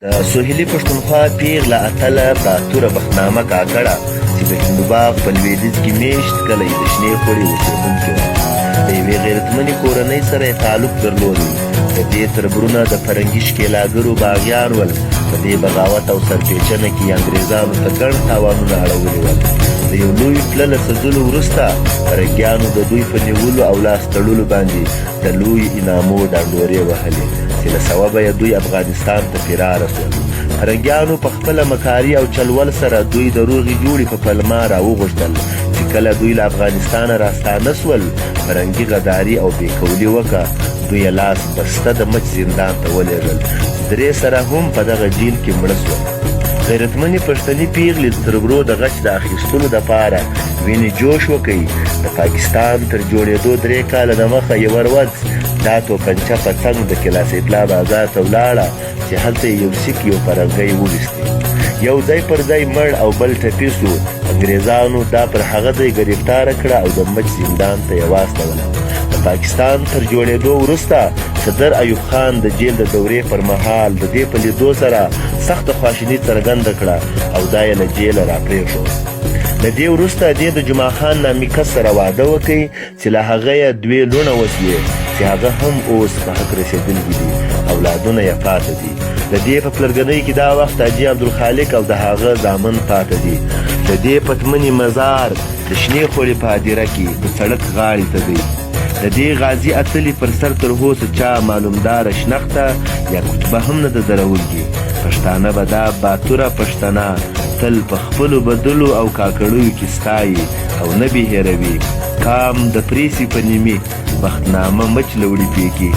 د سهیلي پښتونخوا پیغله اتله باتوره بختنامه کاکړه چې د هندوباغ په لویدیځ کې میشت کلی د شنې خورې اوسېدونکې وه. د یوې غیرتمنې کورنۍ سره یې تعلق درلودی. د دې تربرونه د فرنګي ښکېلاګرو باغیان ول. په دې بغاوت او سرپېچنه کې انګریزانو ته ګڼ تاوانونه اړولي ول. د یو لوی پله له سزلو وروسته فرنګیانو د دوی په نیولو او لاس تړلو باندې د لوی انعامو ډانډورې وهلې چې له سببه یې دوی افغانستان ته فراره شول. فرنګیانو په خپله مکاري او چلول سره دوی د روغې جوړې په پلمه راوغوښتل چې کله دوی له افغانستانه راستانه سول فرنګي غداري او بېکولي وکړه. دوی یې لاس بسته د مچ زندان ته ولېږل. درې سره هم په دغه جیل کې مړه سول. غیرتمنې پښتني پیغلې د تربرو د غچ د اخیستلو دپاره وینې جوش وکړي. د پاکستان تر جوړېدو 3 کاله دمخه یوه ورځ دا توپنچه په څنګ د کلاس اطلاع بازار ته ولاړه چې هلته یې یو سیک یو فرنګی وویستې. یو ځای پر ځای مړ او بل ټپي سو. انګریزانو دا پر هغه ځای ګرفتاره کړه او د مچ زندان ته یې واستوله. د پاکستان تر جوړېدو وروسته صدر ایوب خان د جیل د دورې پر مهال د دې په لیدو سره سخته خواشیني څرګنده کړه او دا یې له جیله راپرېښود. له دې وروسته دې د جمعه خان نامي کس سره واده وکړي چې له هغه یې 2 لوڼه وسوې چې هغه هم اوس په حق رسېدلي دي. اولادونه یې پاته دي. د دې په پلرګنۍ کې دا وخت حاجي عبدالخالق او د هغه زامن پاته دي. د دې پتمنې مزار د شنې خورې په هدیره کې د سړک غاړې ته دی. د دې غازي اتلې پر سر تر اوسه چا معلومداره شنخته یا کتبه هم نه ده درولګي. پښتانه به دا باتوره پښتنه تل په خپلو بدلو او کاکړیو کې ستایي او نه بې هېروي. کام د پریسي په نیمې بختنامه مچ له وړي پیږي.